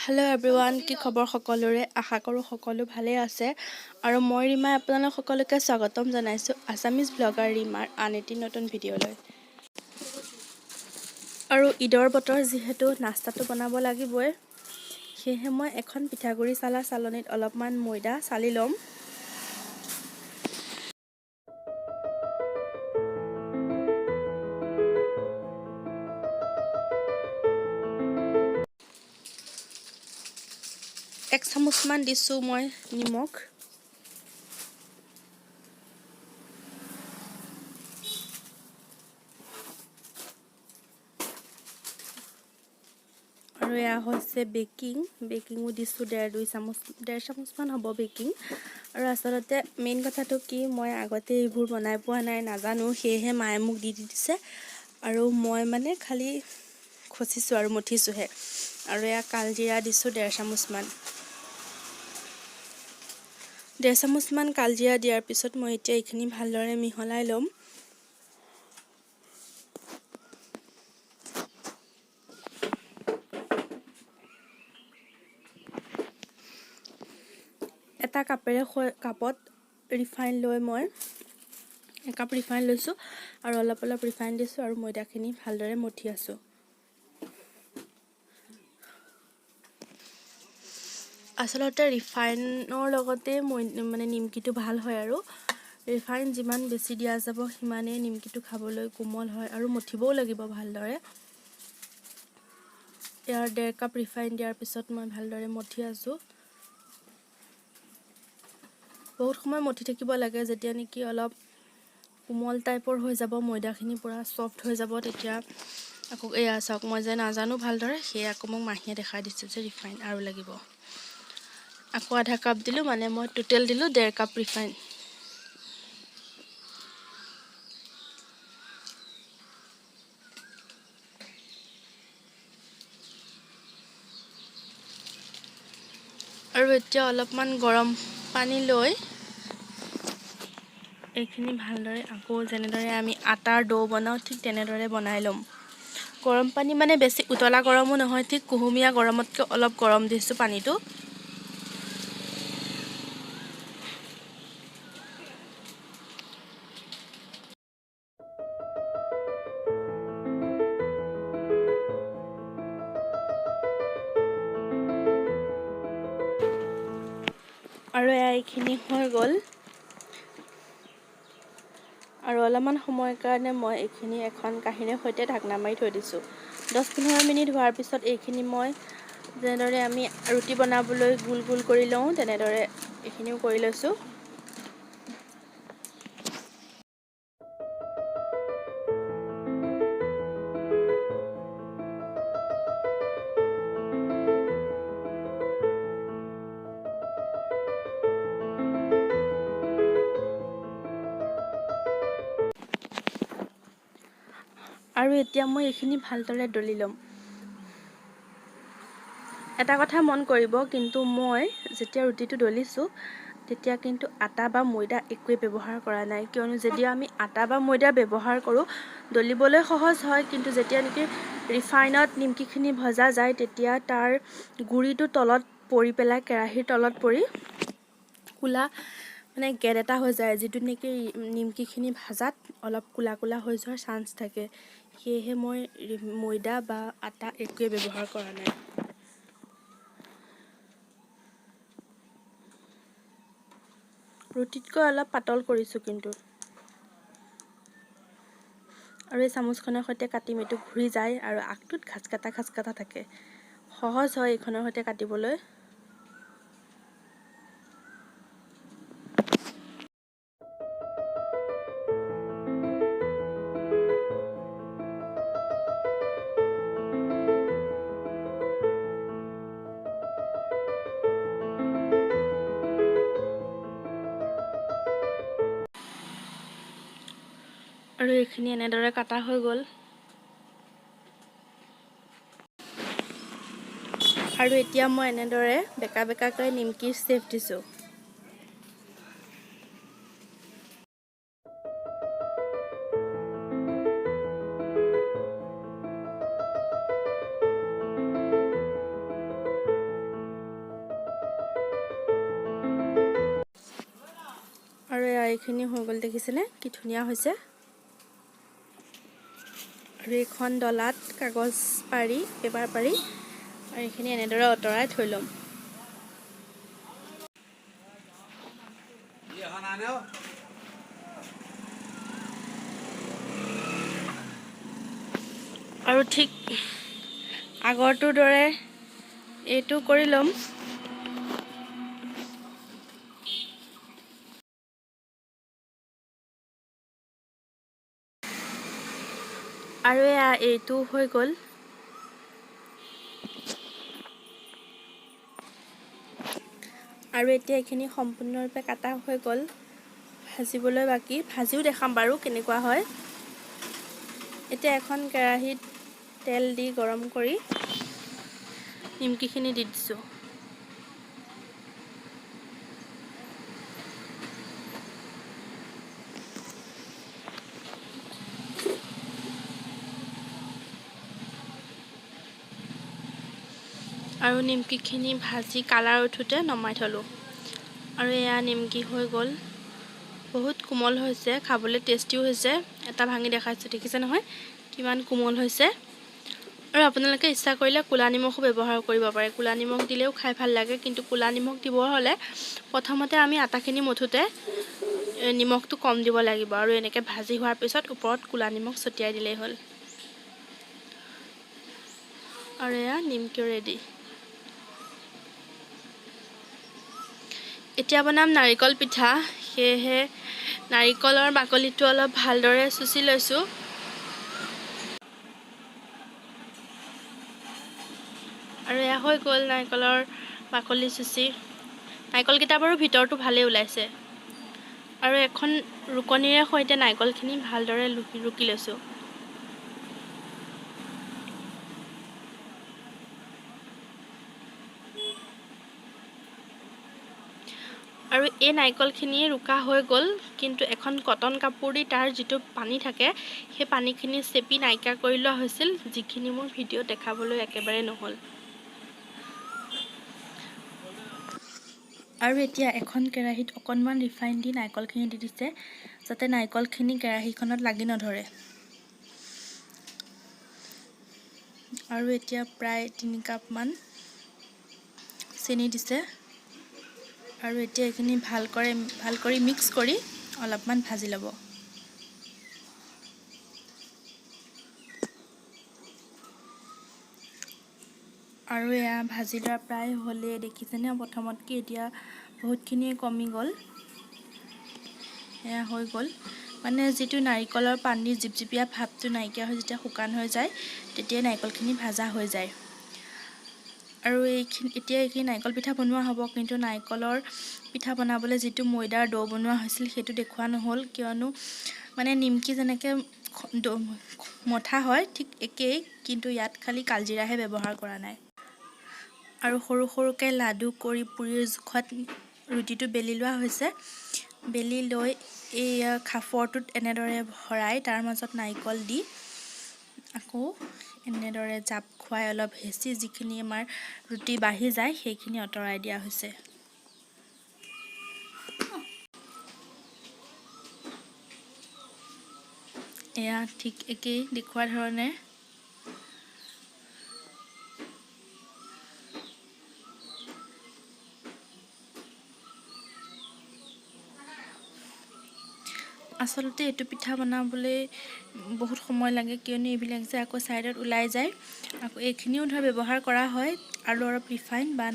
Hello' everyone, কি খবৰ সকলোৰে? আশা কৰোঁ সকলো ভালেই আছে আৰু মই ৰীমাই আপোনালোক সকলোকে স্বাগতম জনাইছোঁ আছামিজ ব্লগাৰ ৰীমাৰ আন এটি নতুন ভিডিঅ'লৈ। আৰু ঈদৰ বতৰ যিহেতু নাস্তাটো বনাব লাগিবই, সেয়েহে মই এখন পিঠাগুড়ি চালা চালনীত অলপমান ময়দা চালি ল'ম। এক চামুচমান দিছোঁ মই নিমখ। আৰু এয়া হৈছে বেকিঙো দিছোঁ ডেৰ চামুচমান হ'ব বেকিং। আৰু আচলতে মেইন কথাটো কি, মই আগতে এইবোৰ বনাই পোৱা নাই, নাজানো, সেয়েহে মায়ে মোক দি দিছে আৰু মই মানে খালি খচিছোঁ আৰু মঠিছোঁহে। আৰু এয়া কালজিৰা দিছোঁ ডেৰ চামুচমান কালজিৰা দিয়াৰ পিছত মই এতিয়া এইখিনি ভালদৰে মিহলাই ল'ম। এটা কাপত ৰিফাইন লৈ মই একাপ ৰিফাইন লৈছোঁ আৰু অলপ ৰিফাইন দিছোঁ আৰু ময়দাখিনি ভালদৰে মঠি আছোঁ। আচলতে ৰিফাইনৰ লগতে নিমকিটো ভাল হয় আৰু ৰিফাইন যিমান বেছি দিয়া যাব সিমানেই নিমকিটো খাবলৈ কোমল হয় আৰু মঠিবও লাগিব ভালদৰে। ইয়াৰ 1.5 কাপ ৰিফাইন দিয়াৰ পিছত মই ভালদৰে মঠি আছোঁ। বহুত সময় মঠি থাকিব লাগে, যেতিয়া নেকি অলপ কোমল টাইপৰ হৈ যাব, ময়দাখিনি পূৰা ছফ্ট হৈ যাব, তেতিয়া আকৌ এয়া চাওক, মই যে নাজানো ভালদৰে, সেয়ে আকৌ মোক মাহীয়ে দেখাই দিছিল যে ৰিফাইন আৰু লাগিব। আকৌ আধা কাপ দিলোঁ, মানে মই টোটেল দিলোঁ 1.5 কাপ ৰিফাইন। আৰু এতিয়া অলপমান গৰম পানী লৈ এইখিনি ভালদৰে আকৌ যেনেদৰে আমি আটাৰ ডো বনাওঁ ঠিক তেনেদৰে বনাই ল'ম। গৰম পানী মানে বেছি উতলা গৰমো নহয়, ঠিক কুহুমীয়া গৰমতকৈ অলপ গৰম দিছোঁ পানীটো। আৰু এইখিনি হৈ গ'ল আৰু অলপমান সময়ৰ কাৰণে মই এইখিনি এখন কাঁহীৰ সৈতে ঢাকনা মাৰি থৈ দিছোঁ। 10-15 মিনিট হোৱাৰ পিছত এইখিনি মই যেনেদৰে আমি ৰুটি বনাবলৈ গোল গোল কৰি লওঁ, তেনেদৰে এইখিনিও কৰি লৈছোঁ। আৰু এতিয়া মই এইখিনি ভালদৰে দলি ল'ম। এটা কথা মন কৰিব, কিন্তু মই যেতিয়া ৰুটিটো দলিছোঁ তেতিয়া কিন্তু আটা বা ময়দা একোৱেই ব্যৱহাৰ কৰা নাই, কিয়নো যেতিয়া আমি আটা বা ময়দা ব্যৱহাৰ কৰোঁ দলিবলৈ সহজ হয়, কিন্তু যেতিয়া নেকি ৰিফাইনত নিমকিখিনি ভজা যায় তেতিয়া তাৰ গুৰিটো তলত পৰি পেলাই কেৰাহীৰ তলত পৰি ক'লা গেদ এটা হৈ যায়, যিটো নেকি নিমকিখিনি ভাজাত অলপ ক'লা হৈ যোৱাৰ চান্স থাকে। সেয়েহে মই ময়দা বা আটা একোৱেই ব্যৱহাৰ কৰা নাই। ৰুটিতকৈ অলপ পাতল কৰিছোঁ কিন্তু। আৰু এই চামুচখনৰ সৈতে কাটিম, এইটো ঘূৰি যায় আৰু আগটোত খাচ কাটা থাকে। সহজ হয় এইখনৰ সৈতে কাটিবলৈ। আৰু এইখিনি এনেদৰে কাটা হৈ গ'ল। আৰু এতিয়া মই এনেদৰে বেঁকাকৈ নিমকিৰ শ্বেপ দিছোঁ। এইখিনি হৈ গ'ল, দেখিছেনে কি ধুনীয়া হৈছে। আৰু এখন ডলাত কাগজ পাৰি, পেপাৰ পাৰি, আৰু এইখিনি এনেদৰে আঁতৰাই থৈ ল'ম। আৰু ঠিক আগৰটোৰ দৰে এইটো কৰি ল'ম। আৰু এইটো হৈ গ'ল। আৰু এতিয়া এইখিনি সম্পূৰ্ণৰূপে কাটা হৈ গ'ল। ভাজিবলৈ বাকী, ভাজিও দেখাম বাৰু কেনেকুৱা হয়। এতিয়া এখন কেৰাহীত তেল দি গৰম কৰি নিমকিখিনি দি দিছোঁ। আৰু নিমকিখিনি ভাজি কালাৰ উঠোঁতে নমাই থলোঁ। আৰু এয়া নিমকি হৈ গ'ল। বহুত কোমল হৈছে, খাবলৈ টেষ্টিও হৈছে। এটা ভাঙি দেখাইছোঁ, দেখিছে নহয় কিমান কোমল হৈছে। আৰু আপোনালোকে ইচ্ছা কৰিলে ক'লা নিমখো ব্যৱহাৰ কৰিব পাৰে। ক'লা নিমখ দিলেও খাই ভাল লাগে, কিন্তু ক'লা নিমখ দিব হ'লে প্ৰথমতে আমি আটাখিনি মঠোঁতে নিমখটো কম দিব লাগিব, আৰু এনেকৈ ভাজি হোৱাৰ পিছত ওপৰত ক'লা নিমখ ছটিয়াই দিলেই হ'ল। আৰু এয়া নিমকিও ৰেডি। এতিয়া বনাম নাৰিকল পিঠা, সেয়েহে নাৰিকলৰ বাকলিটো অলপ ভালদৰে চুচি লৈছোঁ। আৰু এয়া হৈ গ'ল নাৰিকলৰ বাকলি চুচি। নাৰিকলকেইটা বাৰু ভিতৰটো ভালেই ওলাইছে। আৰু এখন ৰুকনিৰে সৈতে নাৰিকলখিনি ভালদৰে ৰুকি লৈছোঁ। আৰু এই নাৰিকলখিনি ৰুকা হৈ গ'ল, কিন্তু এখন কটন কাপোৰ দি তাৰ যিটো পানী থাকে, সেই পানীখিনি চেপি নাইকিয়া কৰি লোৱা হৈছিল, যিখিনি মোৰ ভিডিঅ'ত দেখাবলৈ একেবাৰে নহ'ল। আৰু এতিয়া এখন কেৰাহীত অকণমান ৰিফাইন দি নাৰিকলখিনি দি দিছে, যাতে নাৰিকলখিনি কেৰাহীখনত লাগি নধৰে। আৰু এতিয়া প্ৰায় 3 কাপমান চেনি দিছে। আৰু এতিয়া এইখিনি ভাল কৰি মিক্স কৰি অলপমান ভাজি ল'ব। আৰু এয়া ভাজি লোৱা প্ৰায় হ'লেই, দেখিছেনে প্ৰথমতকৈ এতিয়া বহুতখিনিয়ে কমি গ'ল। এয়া হৈ গ'ল। মানে যিটো নাৰিকলৰ পানীৰ জিপজিপীয়া ভাৱটো নাইকিয়া হৈ যেতিয়া শুকান হৈ যায়, তেতিয়াই নাৰিকলখিনি ভাজা হৈ যায়। আৰু এতিয়া এইখিনি নাৰিকল পিঠা বনোৱা হ'ব, কিন্তু নাৰিকলৰ পিঠা বনাবলৈ যিটো ময়দাৰ ডো বনোৱা হৈছিল, সেইটো দেখুওৱা নহ'ল, কিয়নো মানে নিমকি যেনেকৈ মঠা হয় ঠিক একেই, কিন্তু ইয়াত খালি কালজিৰাহে ব্যৱহাৰ কৰা নাই। আৰু সৰু সৰুকৈ লাডু কৰি পুৰিৰ জোখত ৰুটিটো বেলি লোৱা হৈছে। বেলি লৈ এই খাফৰটোত এনেদৰে ভৰাই তাৰ মাজত নাৰিকল দি আকৌ এনেদৰে জাপ খুৱাই অলপ হেঁচি যিখিনি আমাৰ ৰুটি বাঢ়ি যায়, সেইখিনি আঁতৰাই দিয়া হৈছে। এয়া ঠিক একেই দেখুওৱা ধৰণে। আচলতে এইটো পিঠা বনাবলৈ বহুত সময় লাগে, কিয়নো এইবিলাক যে আকৌ ছাইডত ওলাই যায়। আকৌ এইখিনিও ব্যৱহাৰ কৰা হয়, আৰু অলপ ৰিফাইন বা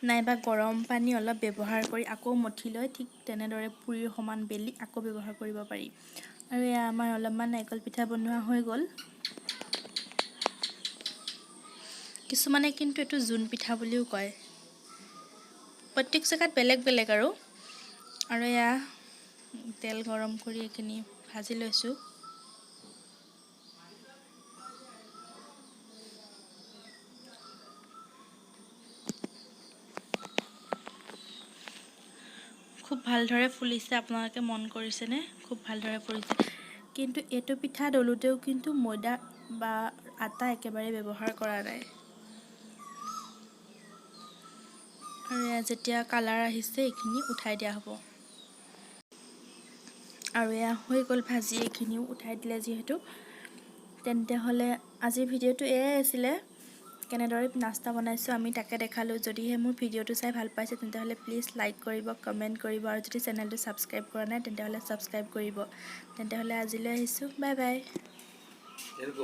নাইবা গৰম পানী অলপ ব্যৱহাৰ কৰি আকৌ মঠি লৈ ঠিক তেনেদৰে পুৰিৰ সমান বেলি আকৌ ব্যৱহাৰ কৰিব পাৰি। আৰু এয়া আমাৰ অলপমান নাৰিকল পিঠা বনোৱা হৈ গ'ল। কিছুমানে কিন্তু এইটো জোন পিঠা বুলিও কয়। প্ৰত্যেক জেগাত বেলেগ বেলেগ আৰু এয়া তেল গৰম কৰি এইখিনি ভাজি লৈছোঁ। খুব ভালদৰে ফুলিছে, আপোনালোকে মন কৰিছেনে? খুব ভালদৰে ফুলিছে। কিন্তু এইটো পিঠা দলোতেও কিন্তু ময়দা বা আটা একেবাৰে ব্যৱহাৰ কৰা নাই। আৰু যেতিয়া কালাৰ আহিছে, এইখিনি উঠাই দিয়া হ'ব। আৰু এয়া হৈ গ'ল ভাজি, এইখিনিও উঠাই দিলে যিহেতু। তেন্তে হ'লে আজিৰ ভিডিঅ'টো এয়াই আছিলে, কেনেদৰে নাস্তা বনাইছোঁ আমি তাকে দেখালোঁ। যদিহে মোৰ ভিডিঅ'টো চাই ভাল পাইছে তেন্তে হ'লে প্লিজ লাইক কৰিব, কমেণ্ট কৰিব, আৰু যদি চেনেলটো ছাবস্ক্ৰাইব কৰা নাই তেন্তে হ'লে ছাবস্ক্ৰাইব কৰিব। তেন্তে হ'লে আজিলৈ আহিছোঁ, বাই বাই।